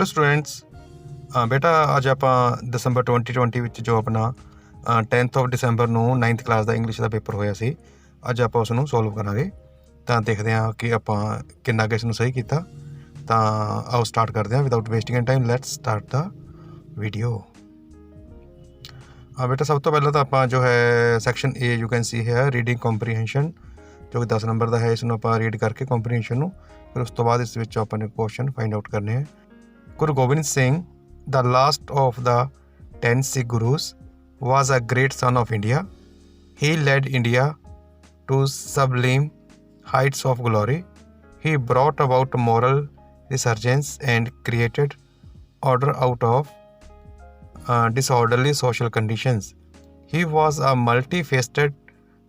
Hello students. बेटा अज आप दसंबर 2020 ਵਿੱਚ ਜੋ ਆਪਣਾ 10th ऑफ ਦਸੰਬਰ ਨੂੰ 9th ਕਲਾਸ ਦਾ ਇੰਗਲਿਸ਼ ਦਾ ਪੇਪਰ ਹੋਇਆ ਸੀ, ਅੱਜ ਆਪਾਂ ਉਸ ਨੂੰ ਸੋਲਵ ਕਰਾਂਗੇ। ਤਾਂ ਦੇਖਦੇ ਹਾਂ ਕਿ ਆਪਾਂ ਕਿੰਨਾ ਕੁ ਇਸ ਨੂੰ ਸਹੀ ਕੀਤਾ। ਤਾਂ ਆਓ ਸਟਾਰਟ ਕਰਦੇ ਹਾਂ without wasting end time. Let's start the video. बेटा सब तो पहले तो आप जो है section A you can see है रीडिंग कॉम्प्रीहेंशन, जो कि 10 नंबर का है। इसनों आप रीड करके कॉम्प्रीहेंशन ਨੂੰ, फिर उस तो बाद इस विच अपन क्वेश्चन फाइंड आउट करने हैं। Guru Gobind Singh, the last of the 10 Sikh Gurus, was a great son of India. He led India to sublime heights of glory. He brought about moral resurgence and created order out of disorderly social conditions. He was a multifaceted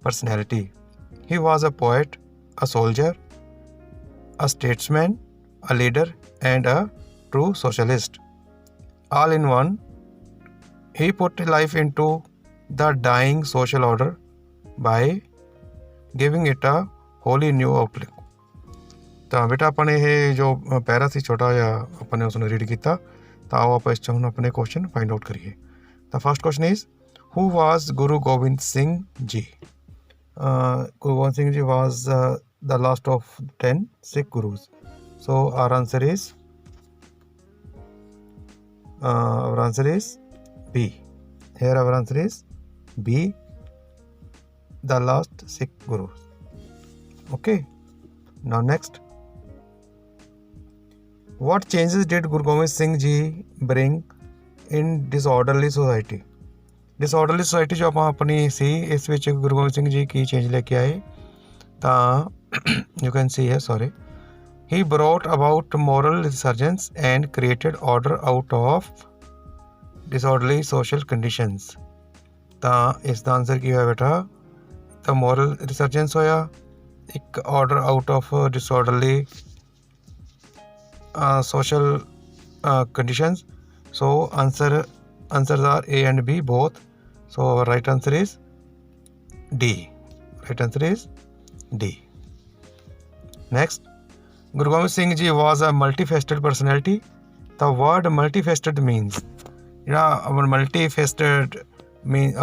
personality. He was a poet, a soldier, a statesman, a leader, and a true socialist. All in one, he put life into the dying social order by giving it a wholly new outlook. ਤਾਂ ਬੇਟਾ ਆਪਾਂ ਨੇ ਇਹ ਜੋ ਪੈਰਾ ਸੀ ਛੋਟਾ ਜਿਹਾ ਆਪਾਂ ਨੇ ਉਸ ਨੂੰ ਰੀਡ ਕੀਤਾ। ਤਾਂ ਆਓ ਆਪਾਂ ਇਸ 'ਚ ਹੁਣ ਆਪਣੇ ਕੁਐਸਚਨ ਫਾਈਂਡ ਆਊਟ ਕਰੀਏ। ਤਾਂ first question is who was Guru Gobind Singh ji. Guru Gobind Singh ji was the last of 10 Sikh Gurus. So our answer is B. Here our answer is B, the last Sikh Guru. Okay, now next, what changes did Guru Gobind Singh Ji bring in disorderly society? Disorderly society जो ਆਪਾਂ ਆਪਣੀ ਸੀ ਇਸ ਵਿੱਚ ਗੁਰੂ ਗੋਬਿੰਦ ਸਿੰਘ ਜੀ ਕੀ change ਲੈ ਕੇ ਆਏ? ਤਾਂ you can see here, sorry, he brought about moral resurgence and created order out of disorderly social conditions. ਤਾਂ ਇਸ ਦਾ ਆਨਸਰ ਕੀ ਹੋਇਆ ਬੇਟਾ? ਤਾਂ moral resurgence ਹੋਇਆ, ਇੱਕ order out of disorderly social conditions. So answers are A and B both. So our right answer is D. Right answer is D. Next, Guru Gobind Singh Ji was a multifaceted personality. The word multifaceted means, ਜਿਹੜਾ ਆਪਣਾ multifaceted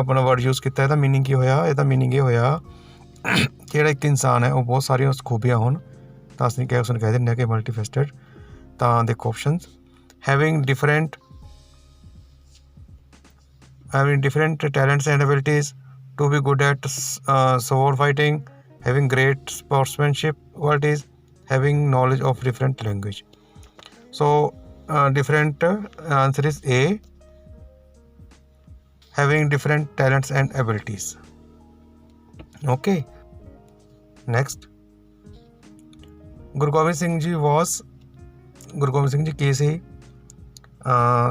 ਆਪਣਾ word use ਕੀਤਾ, ਇਹਦਾ meaning ਕੀ ਹੋਇਆ? ਇਹਦਾ meaning ਇਹ ਹੋਇਆ ਕਿ ਜਿਹੜਾ ਇੱਕ ਇਨਸਾਨ ਹੈ ਉਹ ਬਹੁਤ ਸਾਰੀਆਂ ਉਸ ਖੂਬੀਆਂ ਹੋਣ, ਤਾਂ ਅਸੀਂ ਉਸ ਨੂੰ ਕਹਿ ਦਿੰਦੇ ਹਾਂ ਕਿ multifaceted। ਤਾਂ ਦੇਖੋ options, having different talents and abilities, to be good at sword fighting, having great sportsmanship qualities, having knowledge of different language. So different answer is A, having different talents and abilities. Okay, next, Guru Gobind Singh Ji Ki C?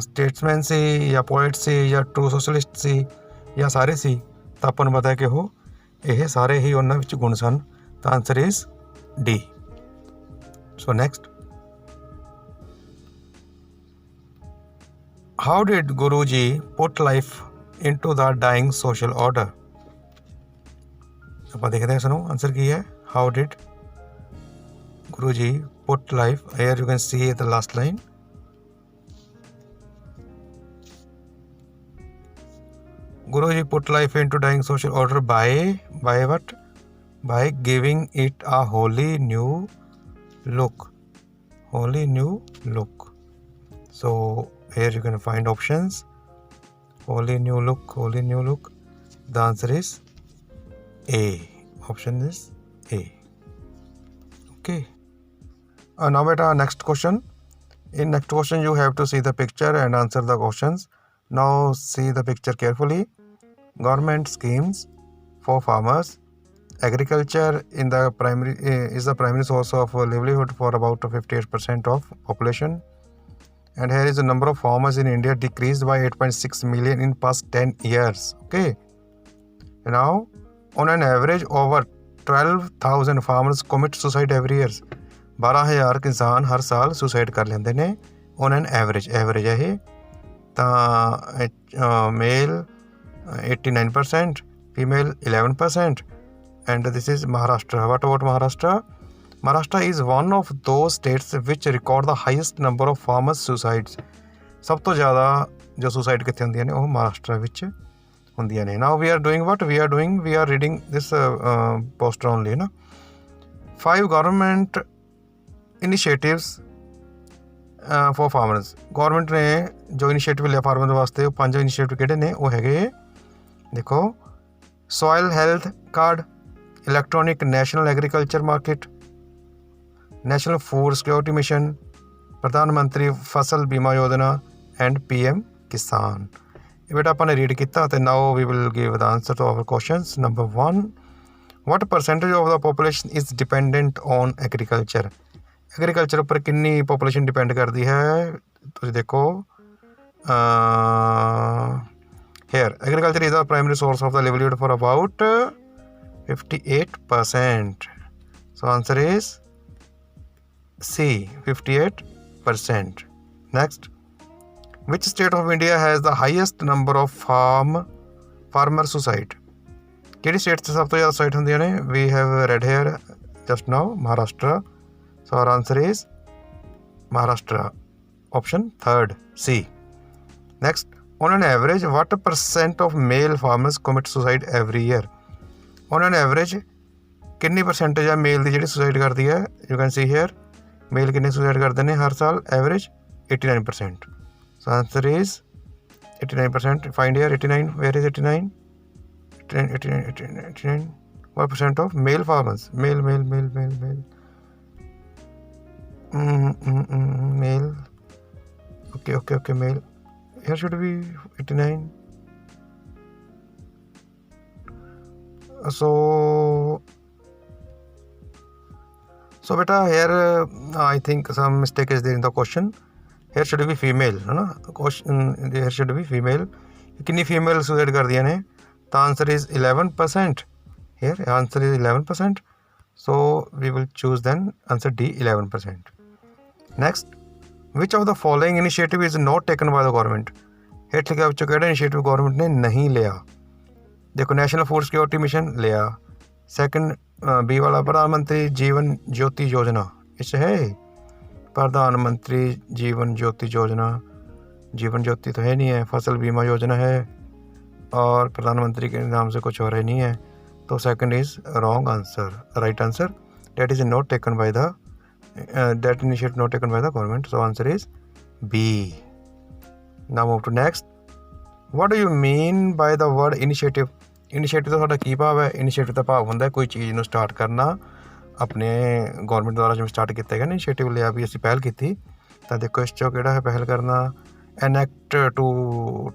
Statesman ਸੀ ਜਾਂ poet ਸੀ ਜਾਂ true socialist ਸੀ ਜਾਂ ਸਾਰੇ ਸੀ? ਤਾਂ ਆਪਾਂ ਨੂੰ ਪਤਾ ਕਿ ਇਹ ਸਾਰੇ ਹੀ ਉਹਨਾਂ ਵਿੱਚ ਗੁਣ ਸਨ। ਤਾਂ answer is D. So next, how did Guru ji put life into the dying social order? ਆਪਾਂ ਦੇਖਦੇ ਹਾਂ ਇਸ ਨੂੰ ਆਨਸਰ ਕੀ ਹੈ। How did Guru ji put life, here you can see the last line, Guru ji put life into dying social order by what? By giving it a wholly new look. Wholly new look. So here you can find options. Wholly new look, wholly new look. The answer is A. Option is A. Okay. Now beta, next question. In next question you have to see the picture and answer the questions. Now see the picture carefully. Government schemes for farmers. Agriculture is the primary source of livelihood for about 58% of population. And here is the number of farmers in India decreased by 8.6 million in past 10 years. Okay. And now, on an average, over 12,000 farmers commit suicide every year. 12,000 ਕਿਸਾਨ ਹਰ ਸਾਲ suicide ਕਰ ਲੈਂਦੇ ਨੇ on an average ਹੈ ਇਹ। ਤਾਂ ਮੇਲ 89%, female 11%, and this is Maharashtra. What about Maharashtra? Maharashtra is one of the states which record the highest number of farmers suicides. सब तो ज़्यादा जो सुसाइड कितने होंदियां ने वो महाराष्ट्र विच होंदियां ने। Now we are doing what we are reading this poster only ना। 5 government initiatives for farmers. Government ने जो इनिशिएटिव लिया फार्मर वास्ते वो 5 इनिशिएटिव किहड़े ने वो हैगे देखो soil health card, electronic national agriculture market, national food security mission, प्रधानमंत्री फसल बीमा योजना एंड PM किसान। ये बेटा अपन ने रीड किया तो now we will give the answer to our questions. Number 1, what percentage of the population is dependent on agriculture. Agriculture पर कितनी पॉपुलेशन डिपेंड करती है तो देखो here agriculture is the primary source of the livelihood for about 58%। So answer is C, 58%. Next, which state of India has the highest number of farmer suicide? किहड़ी state से सब तो ज़्यादा सुसाइड होंदियां ने? We have read here just now Maharashtra. So our answer is Maharashtra. Option 3rd, C. Next, on an average, what % of male farmers commit suicide every year? On an average, कितनी percentage है male की जिहड़ी suicide करती है? You can see here. Male कितने suicide करते हैं हर साल? Average 89%. So answer is 89%. Find here 89. Where is 89? 89. What percent of male farmers? Male. Male. Okay. Male. Here should be 89. So beta here I think some mistake is there in the question. Here should be female है ना question. Here should be female. कितनी female suicide कर दिया ने? The answer is 11%. Here answer is 11%. So we will choose then answer D, 11%. Next, which of the following initiative is not taken by the government? हेठ लिखा बच्चों केड़ा initiative government ने नहीं लिया? देखो नेशनल फूड सिक्योरिटी मिशन लिया। Second B वाला प्रधानमंत्री जीवन ज्योति योजना, इसे है प्रधानमंत्री जीवन ज्योति योजना। जीवन ज्योति तो है नहीं है, फसल बीमा योजना है और प्रधानमंत्री के नाम से कुछ और है नहीं है। तो second is wrong answer. Right answer that is not taken by the that initiative not taken by the government. So answer is B. Now move to next. What do you mean by the word initiative? Initiative का की भाव है? Initiative का भाव होंगे कोई चीज़ ਨੂੰ start करना अपने गवर्नमेंट द्वारा जिवें स्टार्ट किया गया ना इनिशिएटिव लिया भी असीं पहल की। तो देखो इस चो किहड़ा है पहल करना? Enact to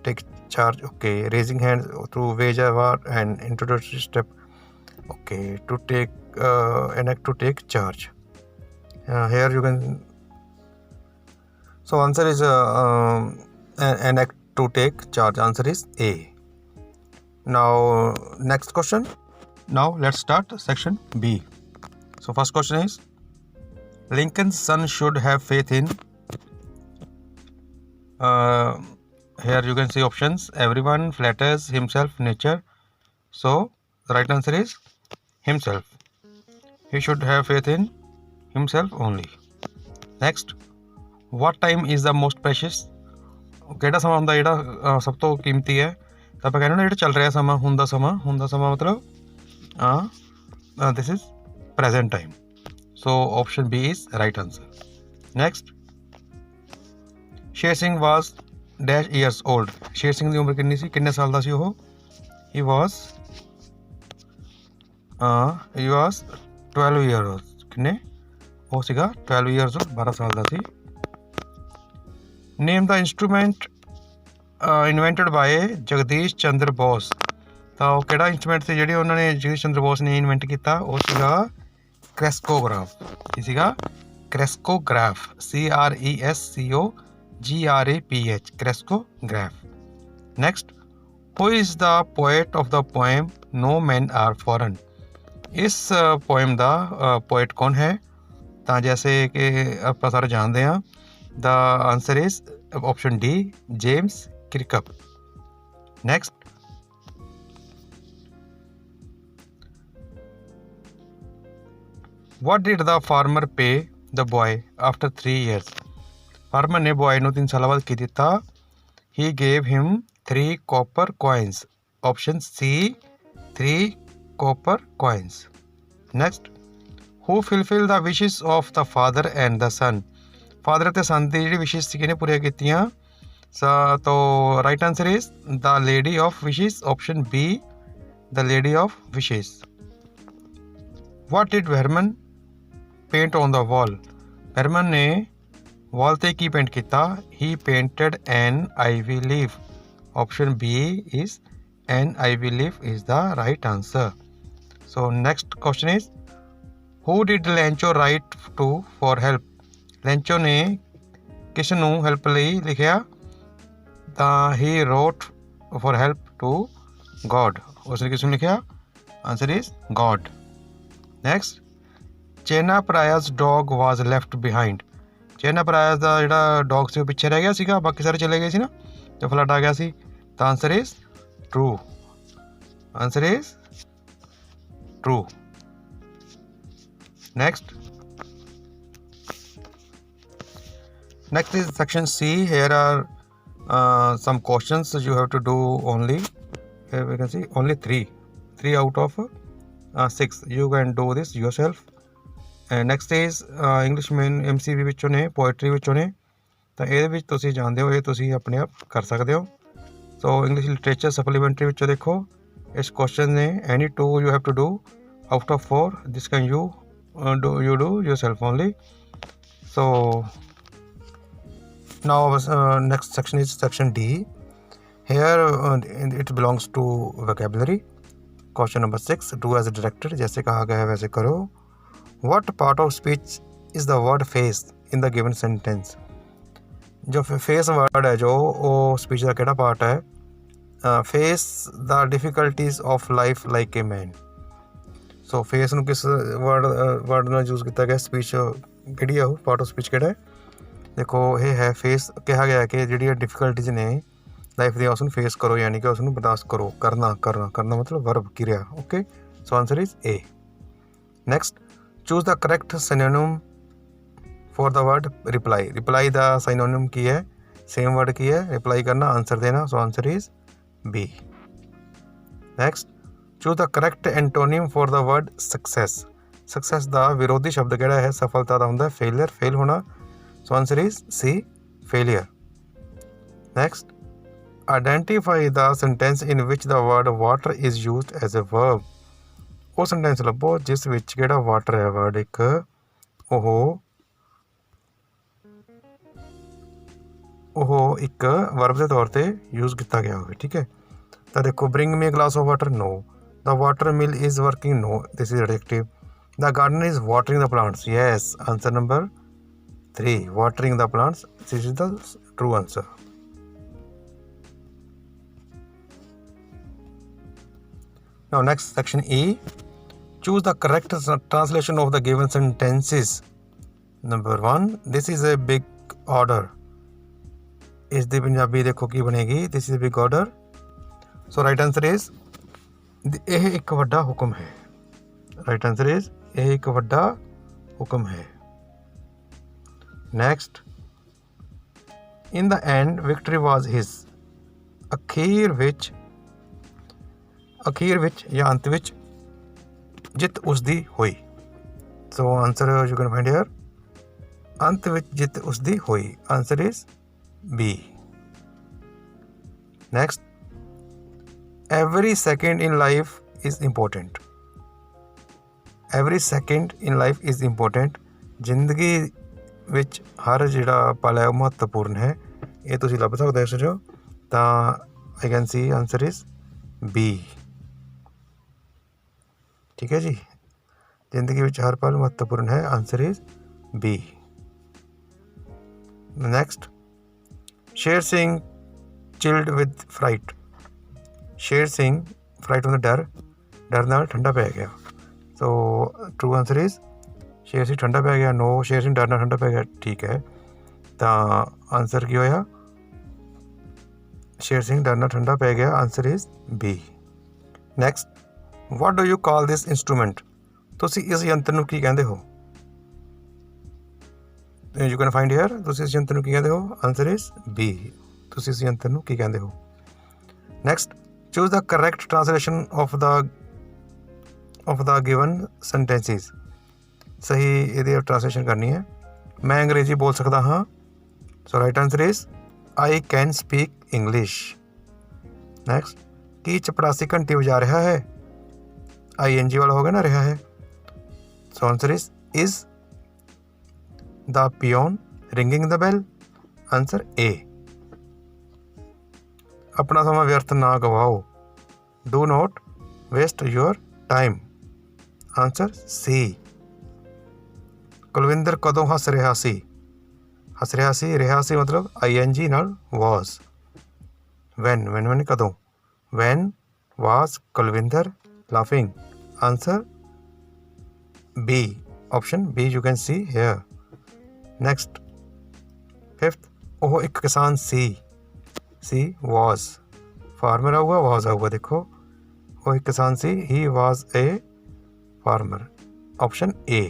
take charge. Okay. Raising hand through wage award and introductory step. Okay. To take enact to take charge. Here you can so answer is enact to take charge. Answer is A. Now next question. Now let's start section B. So first question is Lincoln's son should have faith in here you can see options everyone, flatters, himself, nature. So the right answer is himself. He should have faith in himself only. Next, what time is the most precious? ਕਿਹੜਾ ਸਮਾਂ ਹੁੰਦਾ ਜਿਹੜਾ ਸਭ ਤੋਂ ਕੀਮਤੀ ਹੈ? ਤਾਂ ਆਪਾਂ ਕਹਿੰਦੇ ਨਾ ਜਿਹੜਾ ਚੱਲ ਰਿਹਾ ਸਮਾਂ ਹੁੰਦਾ ਸਮਾਂ ਮਤਲਬ this is present time. So option B is right answer. Next, Sher Singh was dash years old. Sher Singh ਦੀ ਉਮਰ ਕਿੰਨੀ ਸੀ? ਕਿੰਨੇ ਸਾਲ ਦਾ ਸੀ ਉਹ? He was 12 years. ਕਿੰਨੇ? ਉਹ ਸੀਗਾ 12 ਈਅਰਸ, 12 ਸਾਲ ਦਾ ਸੀ। Name the instrument invented by Jagdish Chandra Bose. तो किहड़ा इंस्ट्रूमेंट से जिहड़ी उन्होंने जगदीश चंद्र बोस ने इन्वेंट किया वो सीगा क्रेस्कोग्राफ। की सीगा? Crescograph. CRESCOGRAPH crescograph. Next, who is the poet of the poem no man are foreign. इस पोएम का पोएट कौन है? तो जैसे कि आप सारे जानते हैं The answer is option D, James Kirkup. Next, What did the farmer pay the boy after 3 years? Farmer ने boy ਨੂੰ 3 ਸਾਲਾਂ ਬਾਅਦ ਕੀ ਦਿੱਤਾ? He gave him 3 copper coins. Option C, 3 copper coins. Next, who fulfilled the wishes of the father and the son? Father ਅਤੇ son ਦੀ ਜਿਹੜੀ ਵਿਸ਼ੇਸ ਸੀ ਕਿਹਨੇ ਪੂਰੀਆਂ ਕੀਤੀਆਂ? तो right answer is the lady of wishes. Option B, the lady of wishes. What did Herman paint on the wall? Herman ने wall ਤੇ ਕੀ paint ਕੀਤਾ? He painted an ivy leaf. Option B is an ivy leaf is the right answer. So next question is, who did Lencho write to for help? Lencho ने किस ਨੂੰ help ਲਈ ਲਿਖਿਆ? he wrote for help to God. उसने किस ਨੂੰ ਲਿਖਿਆ? Answer is God. Next, Chena Praya's dog was left behind. Chena Praya ਦਾ ਜਿਹੜਾ ਡੌਗ ਸੀ ਉਹ ਪਿੱਛੇ ਰਹਿ ਗਿਆ ਸੀਗਾ, ਬਾਕੀ ਸਾਰੇ ਚਲੇ ਗਏ ਸੀ ਨਾ, ਤੇ ਫਲੱਡ ਆ ਗਿਆ ਸੀ। ਤਾਂ answer is true. Answer is true. Next is section C. Here are some questions you have to do only. Here we can see only 3 out of 6. You can do this yourself. And next is English main MCV ਵਿੱਚੋਂ ਨੇ, poetry ਵਿੱਚੋਂ ਨੇ, ਤਾਂ ਇਹਦੇ ਵਿੱਚ ਤੁਸੀਂ ਜਾਣਦੇ ਹੋ, ਇਹ ਤੁਸੀਂ ਆਪਣੇ ਆਪ ਕਰ ਸਕਦੇ ਹੋ। ਸੋ ਇੰਗਲਿਸ਼ ਲਿਟਰੇਚਰ ਸਪਲੀਮੈਂਟਰੀ ਵਿੱਚੋਂ ਦੇਖੋ, ਇਸ ਕੁਐਸਚਨ ਨੇ any 2 you have to do out of 4. This can you do yourself only. So now next section is section D. Here it belongs to vocabulary. Question number 6, do as a directed. जैसे कहा गया है वैसे करो। What part of speech is the word face in the given sentence? जो face word है, जो वो speech का केड़ा part है? Face the difficulties of life like a man. So face ਨੂੰ किस word ਨਾਲ यूज़ किया गया? speech ਕਿਹੜੀ ਆ ਉਹ part of speech ਕਿਹੜਾ ਹੈ? देखो ये है फेस। कहा गया है कि जी डिफिकल्टीज ने लाइफ दी उसनू फेस करो, यानी कि उसनू बर्दाश्त करो। करना मतलब वर्ब क्रिया। Okay, so answer is a. Next, choose the correct synonym for the word reply. Reply the synonym की है? सेम वर्ड की है, रिप्लाई करना, आंसर देना। So answer is B. Next, choose the correct antonym for the word success. Success का विरोधी शब्द किहड़ा है? सफलता का होंदा फेलियर, फेल होना। So answer is C, failure. Next, identify the sentence in which the word water is used as a verb. वो sentence ਲੱਭੋ ਜਿਸ ਵਿੱਚ ਕਿਹੜਾ water ਹੈ word ਇੱਕ ਉਹ ਇੱਕ verb ਦੇ ਤੌਰ ਤੇ use ਕੀਤਾ ਗਿਆ ਹੋਵੇ। ਠੀਕ ਹੈ, ਤਾਂ ਦੇਖੋ bring me a glass of water, no. The water mill is working, no. This is adjective. The gardener is watering the plants, yes. Answer number 3, watering the plants. This is the true answer. Now next section E, choose the correct translation of the given sentences. Number 1, this is a big order. ਇਸ ਦੀ ਪੰਜਾਬੀ ਦੇਖੋ ਕੀ ਬਣੇਗੀ? This is a big order. So right answer is ਇਹ ਇੱਕ ਵੱਡਾ ਹੁਕਮ ਹੈ। Right answer is ਇਹ ਇੱਕ ਵੱਡਾ ਹੁਕਮ ਹੈ। Next, in the end victory was his. ਅਖੀਰ ਵਿੱਚ ਜਾਂ ਅੰਤ ਵਿੱਚ ਜਿੱਤ ਉਸਦੀ ਹੋਈ। So answer you can find here, ਅੰਤ ਵਿੱਚ ਜਿੱਤ ਉਸਦੀ ਹੋਈ। Answer is B. Next, every second in life is important. Every second in life is important. ਜ਼ਿੰਦਗੀ ਵਿੱਚ ਹਰ ਜਿਹੜਾ ਪਲ ਹੈ ਉਹ ਮਹੱਤਵਪੂਰਨ ਹੈ। ਇਹ ਤੁਸੀਂ ਲੱਭ ਸਕਦੇ ਹੋ ਜੋ, ਤਾਂ I can see answer is B. ਠੀਕ ਹੈ ਜੀ, ਜ਼ਿੰਦਗੀ ਵਿੱਚ ਹਰ ਪਲ ਮਹੱਤਵਪੂਰਨ ਹੈ। Answer is B. Next, Sher Singh chilled with fright. Sher Singh ਫਰਾਈਟ ਹੁੰਦਾ ਡਰ ਨਾਲ ਠੰਡਾ ਪੈ ਗਿਆ। ਸੋ true answer is Sher Singh ਠੰਡਾ ਪੈ ਗਿਆ। ਨੋ, ਸ਼ੇਰ ਸਿੰਘ ਡਰ ਨਾਲ ਠੰਡਾ ਪੈ ਗਿਆ। ਠੀਕ ਹੈ, ਤਾਂ ਆਨਸਰ ਕੀ ਹੋਇਆ? ਸ਼ੇਰ ਸਿੰਘ ਡਰ ਨਾਲ ਠੰਡਾ ਪੈ ਗਿਆ। Answer is B. Next, what do you call this instrument? ਤੁਸੀਂ ਇਸ ਯੰਤਰ ਨੂੰ ਕੀ ਕਹਿੰਦੇ ਹੋ? ਯੂ ਕੈਨ ਫਾਈਂਡ ਹੇਅਰ, ਤੁਸੀਂ ਇਸ ਯੰਤਰ ਨੂੰ ਕੀ ਕਹਿੰਦੇ ਹੋ? ਆਨਸਰ ਇਜ਼ ਬੀ, ਤੁਸੀਂ ਇਸ ਯੰਤਰ ਨੂੰ ਕੀ ਕਹਿੰਦੇ ਹੋ? Next, choose the correct translation of the given sentences. ਸਹੀ ਇਹਦੀ ਟ੍ਰਾਂਸਲੇਸ਼ਨ ਕਰਨੀ ਹੈ। ਮੈਂ ਅੰਗਰੇਜ਼ੀ ਬੋਲ ਸਕਦਾ ਹਾਂ, so right answer is I can speak English. Next, ਕੀ ਚਪੜਾਸੀ ਘੰਟੀ ਵਜਾ ਰਿਹਾ ਹੈ? ING ਵਾਲਾ ਹੋ ਗਿਆ ਨਾ, ਰਿਹਾ ਹੈ। So answer is the peon ringing the bell? Answer A. अपना समा व्यर्थ ना गवाओ, do not waste your time. Answer C. Kulwinder ਕਦੋਂ ਹੱਸ ਰਿਹਾ ਸੀ? ਹੱਸ ਰਿਹਾ ਸੀ, ਰਿਹਾ ਸੀ ਮਤਲਬ ING ਨਾਲ was. when ਕਦੋਂ? when was Kulwinder laughing? Answer B. Option B you can see here. Next, 5th, ਉਹ ਇੱਕ ਕਿਸਾਨ ਸੀ was, ਫਾਰਮਰ ਆਊਗਾ, was ਆਊਗਾ। ਦੇਖੋ, ਉਹ ਇੱਕ ਕਿਸਾਨ ਸੀ, he was a farmer. Option A,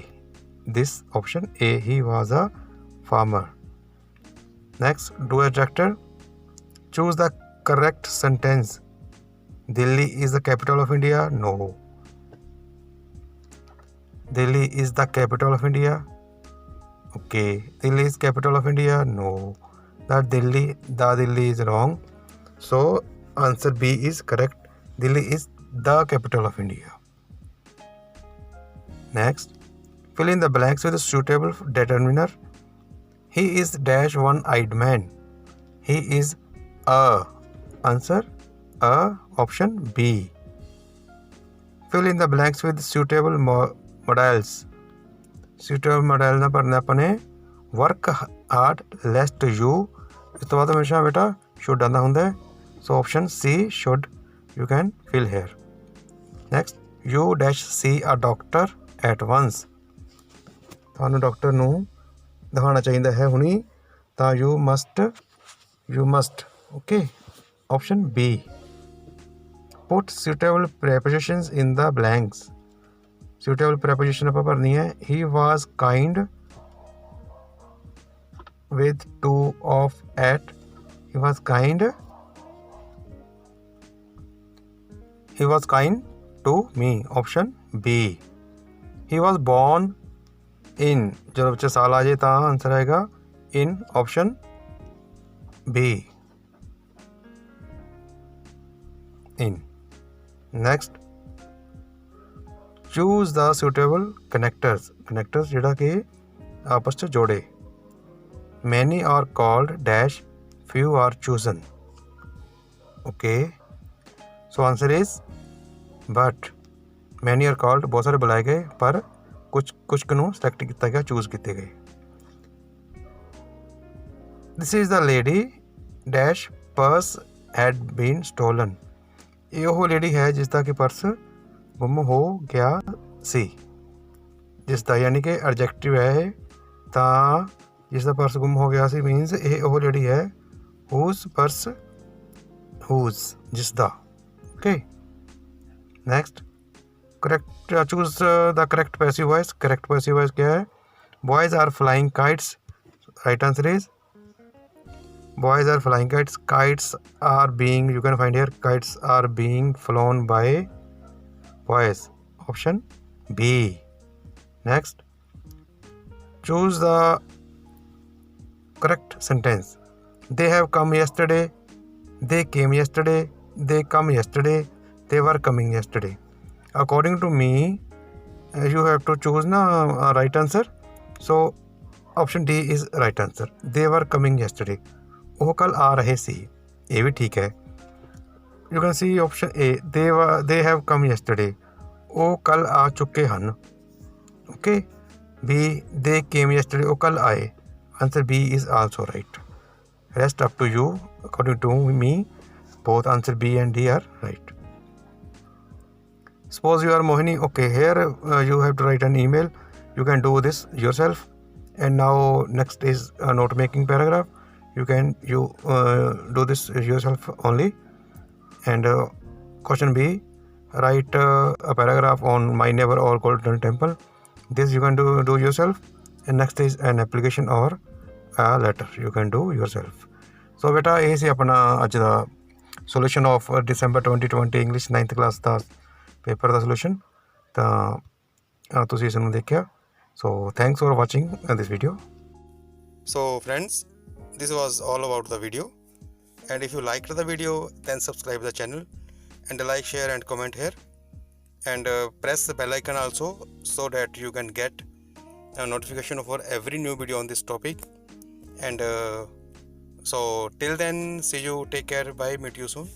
this option A, he was a farmer. Next, do a tractor. Choose the correct sentence. Delhi is the capital of India. No. Delhi is the capital of India. Okay, Delhi is capital of India. No, the Delhi is wrong. So answer B is correct. Delhi is the capital of India. Next, fill in the blanks with a suitable determiner. He is dash one-eyed man. He is a. Answer A. Option B. Fill in the blanks with suitable modals. suitable model ਨਾ ਭਰਨਾ ਆਪਾਂ ਨੇ work hard lest you, ਇਸ ਤੋਂ ਬਾਅਦ ਹਮੇਸ਼ਾ ਬੇਟਾ should ਆਉਂਦਾ ਹੁੰਦਾ ਹੈ। ਸੋ option C should you can fill here. Next, you dash see a doctor at once. ਤੁਹਾਨੂੰ ਡਾਕਟਰ ਨੂੰ ਦਿਖਾਉਣਾ ਚਾਹੀਦਾ ਹੈ ਹੁਣੀ, ਤਾਂ you must okay. Option B. Put suitable prepositions in the blanks. suitable preposition ਆਪਾਂ ਭਰਨੀ ਹੈ। he was kind with two of at. he was kind to me. Option B. he was born in, ਜਦੋਂ ਬੱਚੇ ਸਾਲ ਆ ਜਾਏ ਤਾਂ answer ਆਏਗਾ in. Option B. in. Next, choose the suitable connectors ਜਿਹੜਾ ਕਿ ਆਪਸ 'ਚ ਜੋੜੇ। many are called dash, few are chosen. Okay, so answer is but. many are called, ਬਹੁਤ ਸਾਰੇ ਬੁਲਾਏ ਗਏ, ਪਰ ਕੁਝ ਨੂੰ ਸਿਲੈਕਟ ਕੀਤਾ ਗਿਆ, ਚੂਜ਼ ਕੀਤੇ ਗਏ। this is the lady dash purse had been stolen. ਇਹ ਉਹ ਲੇਡੀ ਹੈ ਜਿਸ ਦਾ ਕਿ ਪਰਸ ਗੁੰਮ ਹੋ ਗਿਆ ਸੀ। ਜਿਸ ਦਾ ਯਾਨੀ ਕਿ ਐਡਜੈਕਟਿਵ ਹੈ ਇਹ, ਤਾਂ ਜਿਸ ਦਾ ਪਰਸ ਗੁੰਮ ਹੋ ਗਿਆ ਸੀ ਮੀਨਸ ਇਹ ਉਹ ਲੇਡੀ ਹੈ whose, ਜਿਸ ਦਾ। Okay, next, correct, choose the correct passive voice. correct passive voice क्या है? boys are flying kites. right answer is boys are flying kites. kites are being, you can find here, kites are being flown by boys. Option B. Next, choose the correct sentence. they have come yesterday, they came yesterday, they come yesterday, they were coming yesterday. according to me, you have to choose right answer. so option D is right answer. they were coming yesterday. ਉਹ ਕੱਲ ਆ ਰਹੇ ਸੀ, ਇਹ ਵੀ ਠੀਕ ਹੈ। you can see option A, they have come yesterday. ਉਹ ਕੱਲ ਆ ਚੁੱਕੇ ਹਨ। okay. B, they came yesterday. ਉਹ ਕੱਲ ਆਏ। answer B is also right. rest up to you. according to me, both answer B and D are right. suppose you are Mohini. okay, here you have to write an email. you can do this yourself. and now next is a note making paragraph. you do this yourself only. and question B, write a paragraph on my neighbor or Golden Temple. This you can do yourself. And next is an application or a letter you can do yourself. So beta ਇਹ ਸੀ ਆਪਣਾ ਅੱਜ ਦਾ solution of December 2020 English 9th class ਦਾ paper ਦਾ solution. ਤਾਂ ਤੁਸੀਂ ਇਸ ਨੂੰ ਦੇਖਿਆ। So thanks for watching this video. So friends, this was all about the video, and if you liked the video then subscribe the channel and like, share and comment here, and press the bell icon also so that you can get a notification for every new video on this topic. And so till then, see you, take care, bye, meet you soon.